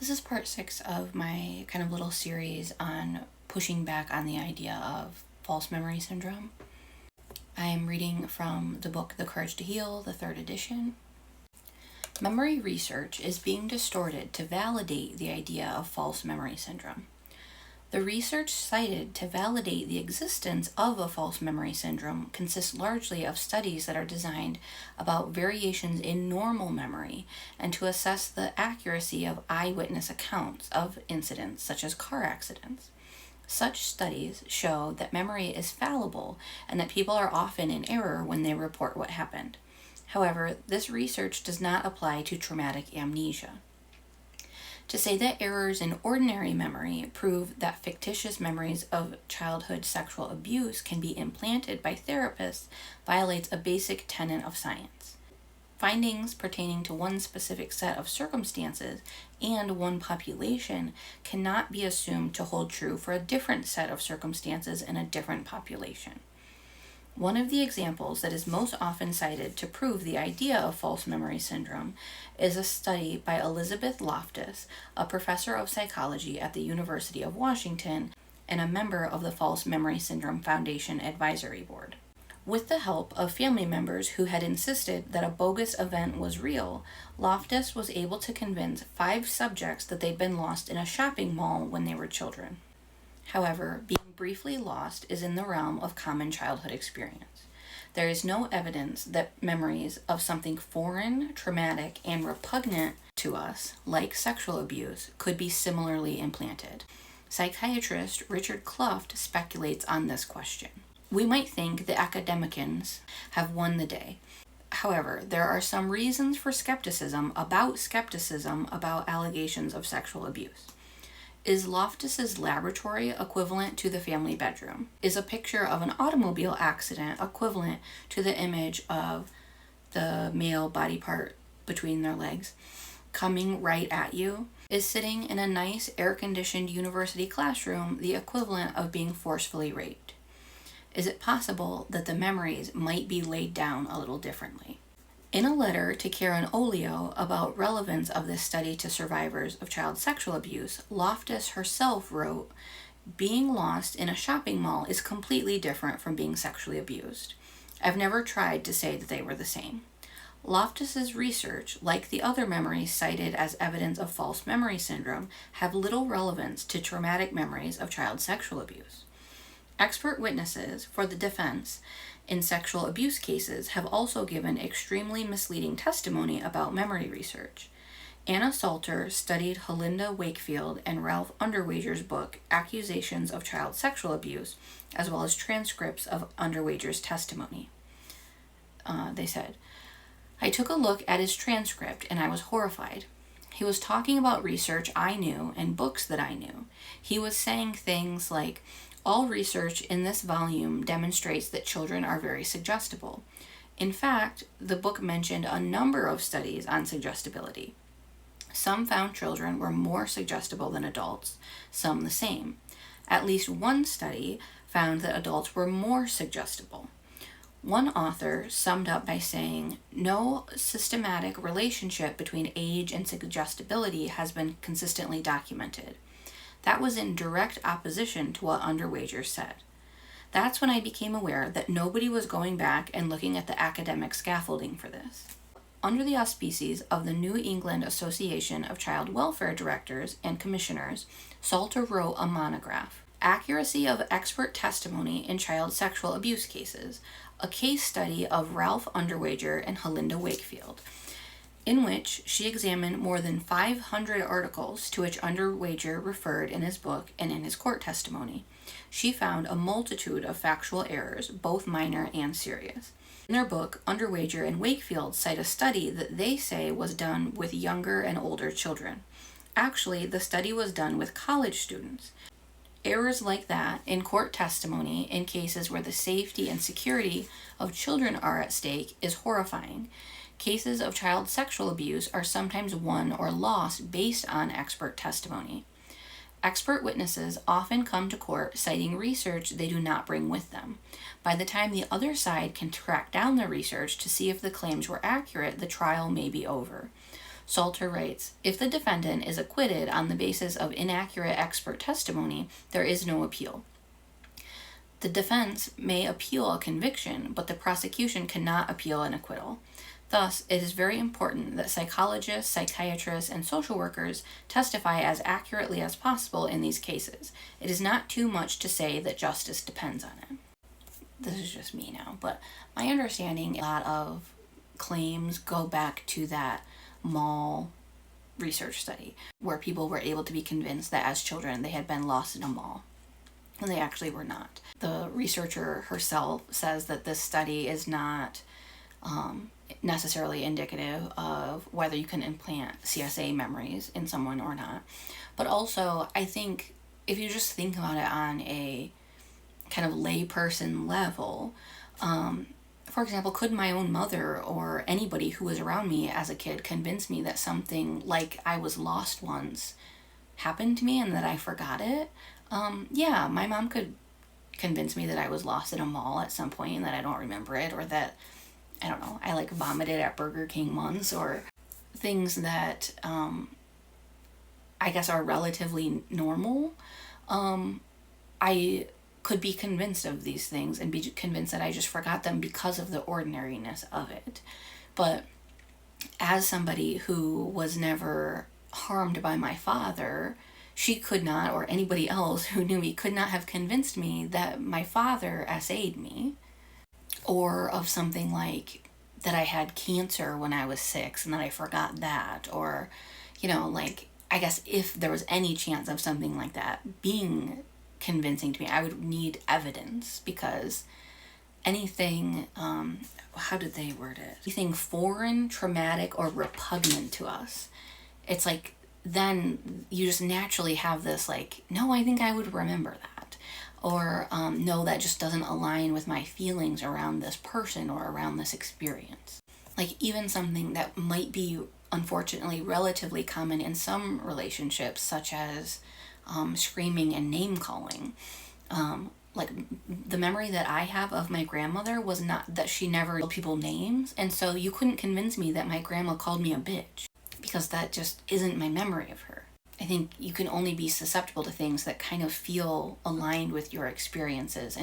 This is part 6 of my kind of little series on pushing back on the idea of false memory syndrome. I am reading from the book The Courage to Heal, the 3rd edition. Memory research is being distorted to validate the idea of false memory syndrome. The research cited to validate the existence of a false memory syndrome consists largely of studies that are designed about variations in normal memory and to assess the accuracy of eyewitness accounts of incidents such as car accidents. Such studies show that memory is fallible and that people are often in error when they report what happened. However, this research does not apply to traumatic amnesia. To say that errors in ordinary memory prove that fictitious memories of childhood sexual abuse can be implanted by therapists violates a basic tenet of science. Findings pertaining to one specific set of circumstances and one population cannot be assumed to hold true for a different set of circumstances in a different population. One of the examples that is most often cited to prove the idea of false memory syndrome is a study by Elizabeth Loftus, a professor of psychology at the University of Washington and a member of the False Memory Syndrome Foundation Advisory Board. With the help of family members who had insisted that a bogus event was real, Loftus was able to convince 5 subjects that they'd been lost in a shopping mall when they were children. However, being briefly lost is in the realm of common childhood experience. There is no evidence that memories of something foreign, traumatic, and repugnant to us, like sexual abuse, could be similarly implanted. Psychiatrist Richard Kluft speculates on this question. We might think the academicians have won the day. However, there are some reasons for skepticism about allegations of sexual abuse. Is Loftus's laboratory equivalent to the family bedroom? Is a picture of an automobile accident equivalent to the image of the male body part between their legs coming right at you? Is sitting in a nice air-conditioned university classroom the equivalent of being forcefully raped? Is it possible that the memories might be laid down a little differently? In a letter to Karen Olio about relevance of this study to survivors of child sexual abuse, Loftus herself wrote, "Being lost in a shopping mall is completely different from being sexually abused. I've never tried to say that they were the same." Loftus's research, like the other memories cited as evidence of false memory syndrome, have little relevance to traumatic memories of child sexual abuse. Expert witnesses for the defense in sexual abuse cases have also given extremely misleading testimony about memory research. Anna Salter studied Halinda Wakefield and Ralph Underwager's book, Accusations of Child Sexual Abuse, as well as transcripts of Underwager's testimony. They said, "I took a look at his transcript and I was horrified. He was talking about research I knew and books that I knew. He was saying things like, 'All research in this volume demonstrates that children are very suggestible.' In fact, the book mentioned a number of studies on suggestibility. Some found children were more suggestible than adults, some the same. At least one study found that adults were more suggestible. One author summed up by saying, 'No systematic relationship between age and suggestibility has been consistently documented.' That was in direct opposition to what Underwager said. That's when I became aware that nobody was going back and looking at the academic scaffolding for this." Under the auspices of the New England Association of Child Welfare Directors and Commissioners, Salter wrote a monograph, Accuracy of Expert Testimony in Child Sexual Abuse Cases, a case study of Ralph Underwager and Halinda Wakefield, in which she examined more than 500 articles to which Underwager referred in his book and in his court testimony. She found a multitude of factual errors, both minor and serious. In their book, Underwager and Wakefield cite a study that they say was done with younger and older children. Actually, the study was done with college students. Errors like that in court testimony in cases where the safety and security of children are at stake is horrifying. Cases of child sexual abuse are sometimes won or lost based on expert testimony. Expert witnesses often come to court citing research they do not bring with them. By the time the other side can track down the research to see if the claims were accurate, the trial may be over. Salter writes, if the defendant is acquitted on the basis of inaccurate expert testimony, there is no appeal. The defense may appeal a conviction, but the prosecution cannot appeal an acquittal. Thus, it is very important that psychologists, psychiatrists, and social workers testify as accurately as possible in these cases. It is not too much to say that justice depends on it. This is just me now, but my understanding, a lot of claims go back to that mall research study where people were able to be convinced that as children they had been lost in a mall when they actually were not. The researcher herself says that this study is not necessarily indicative of whether you can implant CSA memories in someone or not. But also, I think if you just think about it on a kind of layperson level, for example, could my own mother or anybody who was around me as a kid convince me that something like I was lost once happened to me and that I forgot it? Yeah, my mom could convince me that I was lost at a mall at some point and that I don't remember it, or that, I don't know, I vomited at Burger King once, or things that I guess are relatively normal. I could be convinced of these things and be convinced that I just forgot them because of the ordinariness of it. But as somebody who was never harmed by my father, she could not, or anybody else who knew me, could not have convinced me that my father essayed me, or of something like that I had cancer when I was 6 and that I forgot that, or, I guess if there was any chance of something like that being convincing to me, I would need evidence, because anything, how did they word it? Anything foreign, traumatic, or repugnant to us, it's then you just naturally have this no, I think I would remember that, or no, that just doesn't align with my feelings around this person or around this experience. Even something that might be unfortunately relatively common in some relationships, such as screaming and name calling. The memory that I have of my grandmother was not that she never called people names, and so you couldn't convince me that my grandma called me a bitch, because that just isn't my memory of her. I think you can only be susceptible to things that kind of feel aligned with your experiences, and